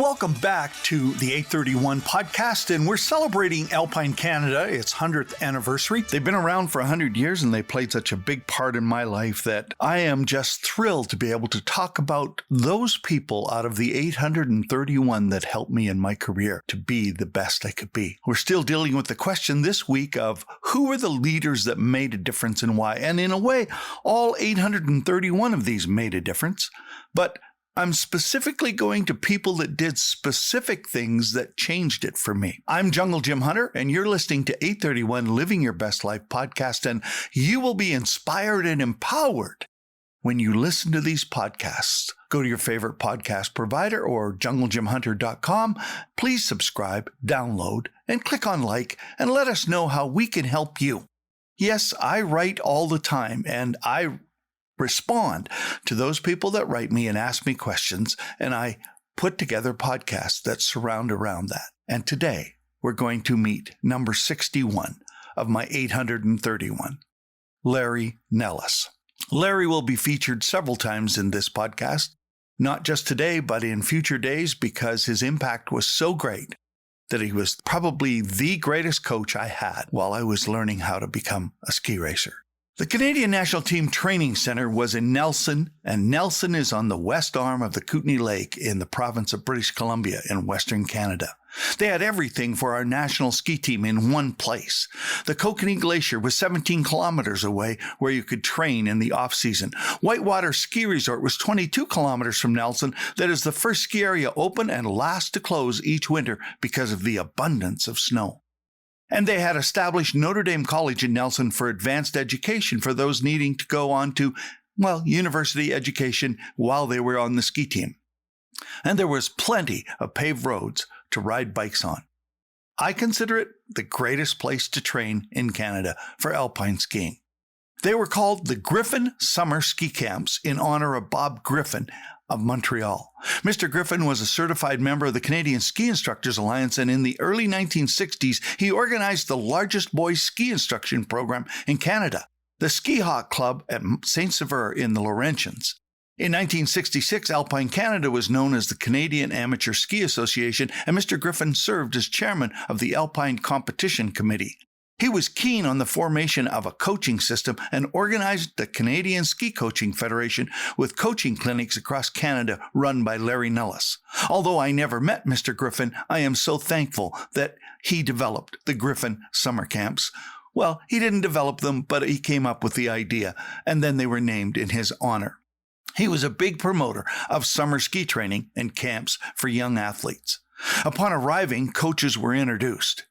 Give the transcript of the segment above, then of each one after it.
Welcome back to the 831 podcast, and we're celebrating Alpine Canada, its 100th anniversary. They've been around for 100 years, and they played such a big part in my life that I am just thrilled to be able to talk about those people out of the 831 that helped me in my career to be the best I could be. We're still dealing with the question this week of who were the leaders that made a difference and why. And in a way, all 831 of these made a difference, but I'm specifically going to people that did specific things that changed it for me. I'm Jungle Jim Hunter, and you're listening to 831 Living Your Best Life podcast, and you will be inspired and empowered when you listen to these podcasts. Go to your favorite podcast provider or junglejimhunter.com. Please subscribe, download, and click on like, and let us know how we can help you. Yes, I write all the time, and I respond to those people that write me and ask me questions, and I put together podcasts that surround around that. And today, we're going to meet number 61 of my 831, Larry Nellis. Larry will be featured several times in this podcast, not just today, but in future days, because his impact was so great that he was probably the greatest coach I had while I was learning how to become a ski racer. The Canadian National Team Training Center was in Nelson, and Nelson is on the west arm of the Kootenay Lake in the province of British Columbia in Western Canada. They had everything for our national ski team in one place. The Kootenay Glacier was 17 kilometers away where you could train in the off-season. Whitewater Ski Resort was 22 kilometers from Nelson. That is the first ski area open and last to close each winter because of the abundance of snow. And they had established Notre Dame College in Nelson for advanced education for those needing to go on to, university education while they were on the ski team. And there was plenty of paved roads to ride bikes on. I consider it the greatest place to train in Canada for alpine skiing. They were called the Griffin Summer Ski Camps in honor of Bob Griffin of Montreal. Mr. Griffin was a certified member of the Canadian Ski Instructors Alliance, and in the early 1960s, he organized the largest boys ski instruction program in Canada, the Ski Hawk Club at Saint-Sever in the Laurentians. In 1966, Alpine Canada was known as the Canadian Amateur Ski Association, and Mr. Griffin served as chairman of the Alpine Competition Committee. He was keen on the formation of a coaching system and organized the Canadian Ski Coaching Federation with coaching clinics across Canada run by Larry Nellis. Although I never met Mr. Griffin, I am so thankful that he developed the Griffin Summer Camps. Well, he didn't develop them, but he came up with the idea, and then they were named in his honor. He was a big promoter of summer ski training and camps for young athletes. Upon arriving, coaches were introduced.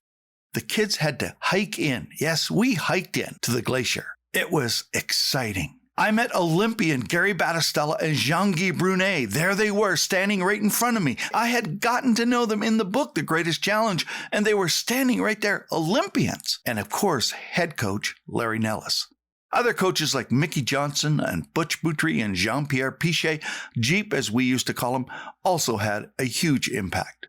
The kids had to hike in. Yes, we hiked in to the glacier. It was exciting. I met Olympian Gary Battistella and Jean-Guy Brunet. There they were, standing right in front of me. I had gotten to know them in the book, The Greatest Challenge, and they were standing right there, Olympians. And of course, head coach Larry Nellis. Other coaches like Mickey Johnson and Butch Boutry and Jean-Pierre Pichet, Jeep as we used to call him, also had a huge impact.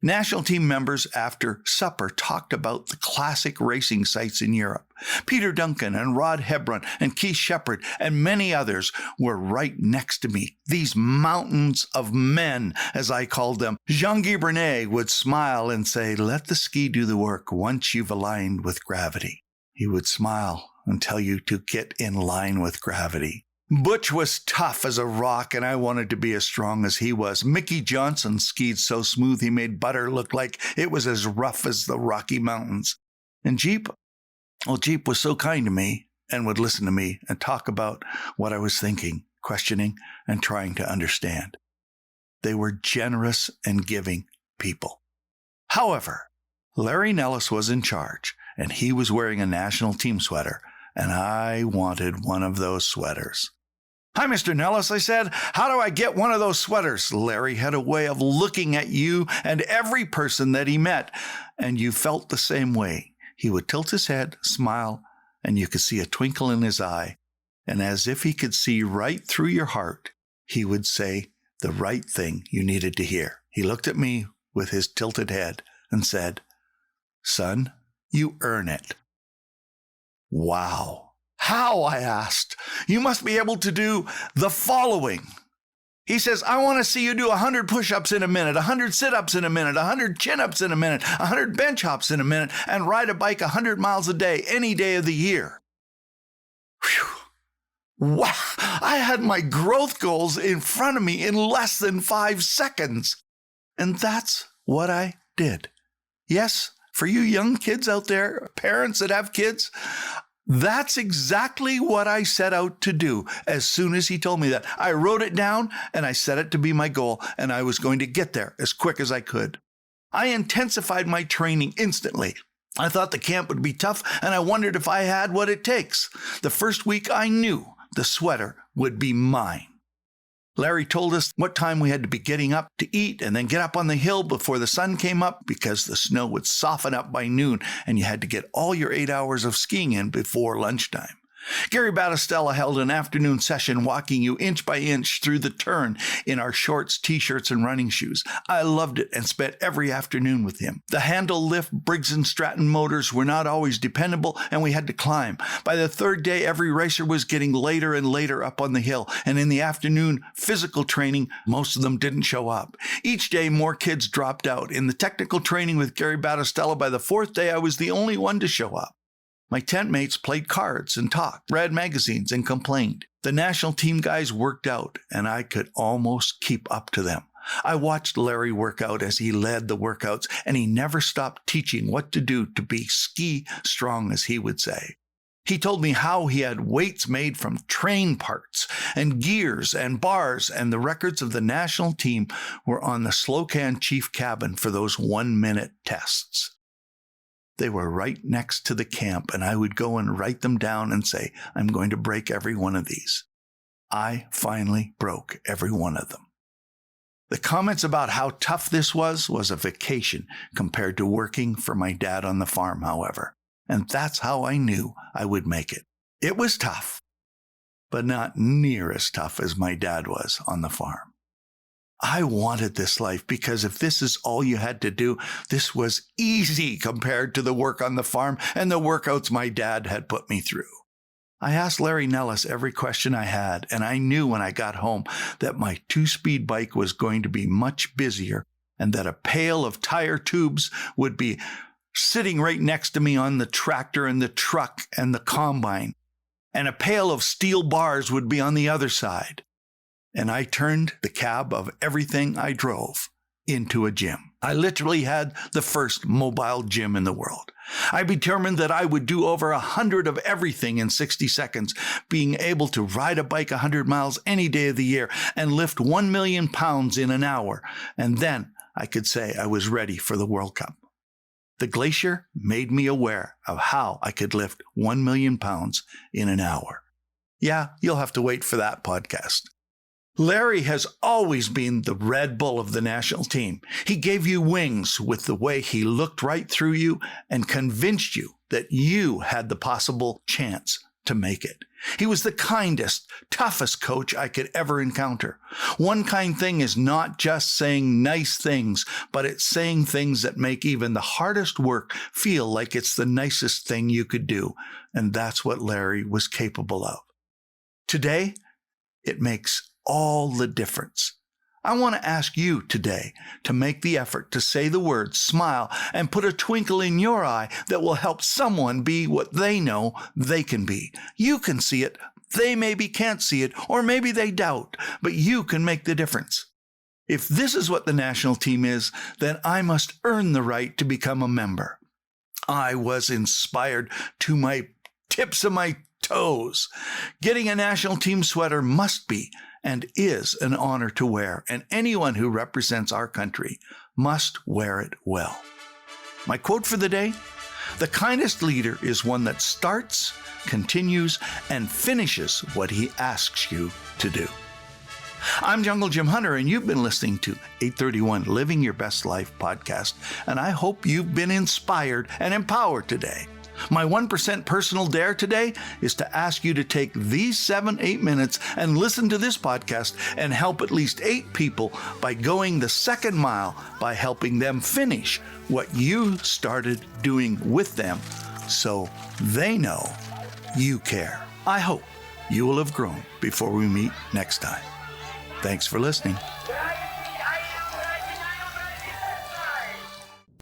National team members after supper talked about the classic racing sites in Europe. Peter Duncan and Rod Hebron and Keith Shepard and many others were right next to me. These mountains of men, as I called them. Jean-Guy Brunet would smile and say, "Let the ski do the work once you've aligned with gravity." He would smile and tell you to get in line with gravity. Butch was tough as a rock, and I wanted to be as strong as he was. Mickey Johnson skied so smooth he made butter look like it was as rough as the Rocky Mountains. And Jeep was so kind to me and would listen to me and talk about what I was thinking, questioning, and trying to understand. They were generous and giving people. However, Larry Nellis was in charge, and he was wearing a national team sweater, and I wanted one of those sweaters. "Hi, Mr. Nellis," I said. "How do I get one of those sweaters?" Larry had a way of looking at you and every person that he met, and you felt the same way. He would tilt his head, smile, and you could see a twinkle in his eye. And as if he could see right through your heart, he would say the right thing you needed to hear. He looked at me with his tilted head and said, "Son, you earn it." Wow. How? I asked. "You must be able to do the following." He says, I want to see you do 100 push-ups in a minute, 100 sit-ups in a minute, 100 chin-ups in a minute, 100 bench hops in a minute, and ride a bike 100 miles a day, any day of the year. Whew. Wow, I had my growth goals in front of me in less than 5 seconds. And that's what I did. Yes, for you young kids out there, parents that have kids, that's exactly what I set out to do as soon as he told me that. I wrote it down and I set it to be my goal, and I was going to get there as quick as I could. I intensified my training instantly. I thought the camp would be tough, and I wondered if I had what it takes. The first week I knew the sweater would be mine. Larry told us what time we had to be getting up to eat and then get up on the hill before the sun came up because the snow would soften up by noon and you had to get all your 8 hours of skiing in before lunchtime. Gary Battistella held an afternoon session walking you inch by inch through the turn in our shorts, t-shirts, and running shoes. I loved it and spent every afternoon with him. The handle lift Briggs & Stratton motors were not always dependable, and we had to climb. By the third day, every racer was getting later and later up on the hill, and in the afternoon, physical training, most of them didn't show up. Each day, more kids dropped out. In the technical training with Gary Battistella, by the fourth day, I was the only one to show up. My tent mates played cards and talked, read magazines, and complained. The national team guys worked out, and I could almost keep up to them. I watched Larry work out as he led the workouts, and he never stopped teaching what to do to be ski strong, as he would say. He told me how he had weights made from train parts and gears and bars, and the records of the national team were on the Slocan chief cabin for those 1-minute tests. They were right next to the camp, and I would go and write them down and say, I'm going to break every one of these. I finally broke every one of them. The comments about how tough this was a vacation compared to working for my dad on the farm, however. And that's how I knew I would make it. It was tough, but not near as tough as my dad was on the farm. I wanted this life because if this is all you had to do, this was easy compared to the work on the farm and the workouts my dad had put me through. I asked Larry Nellis every question I had, and I knew when I got home that my 2-speed bike was going to be much busier and that a pail of tire tubes would be sitting right next to me on the tractor and the truck and the combine, and a pail of steel bars would be on the other side. And I turned the cab of everything I drove into a gym. I literally had the first mobile gym in the world. I determined that I would do over 100 of everything in 60 seconds, being able to ride a bike 100 miles any day of the year and lift 1 million pounds in an hour. And then I could say I was ready for the World Cup. The glacier made me aware of how I could lift 1 million pounds in an hour. Yeah, you'll have to wait for that podcast. Larry has always been the Red Bull of the national team. He gave you wings with the way he looked right through you and convinced you that you had the possible chance to make it. He was the kindest, toughest coach I could ever encounter. One kind thing is not just saying nice things, but it's saying things that make even the hardest work feel like it's the nicest thing you could do. And that's what Larry was capable of. Today, it makes all the difference. I want to ask you today to make the effort to say the words, smile, and put a twinkle in your eye that will help someone be what they know they can be. You can see it. They maybe can't see it, or maybe they doubt, but you can make the difference. If this is what the national team is, then I must earn the right to become a member. I was inspired to my tips of my toes. Getting a national team sweater must be and is an honor to wear, and anyone who represents our country must wear it well. My quote for the day: the kindest leader is one that starts, continues, and finishes what he asks you to do. I'm Jungle Jim Hunter, and you've been listening to 831 Living Your Best Life podcast, and I hope you've been inspired and empowered today. My 1% personal dare today is to ask you to take these 7-8 minutes and listen to this podcast and help at least 8 people by going the second mile by helping them finish what you started doing with them so they know you care. I hope you will have grown before we meet next time. Thanks for listening.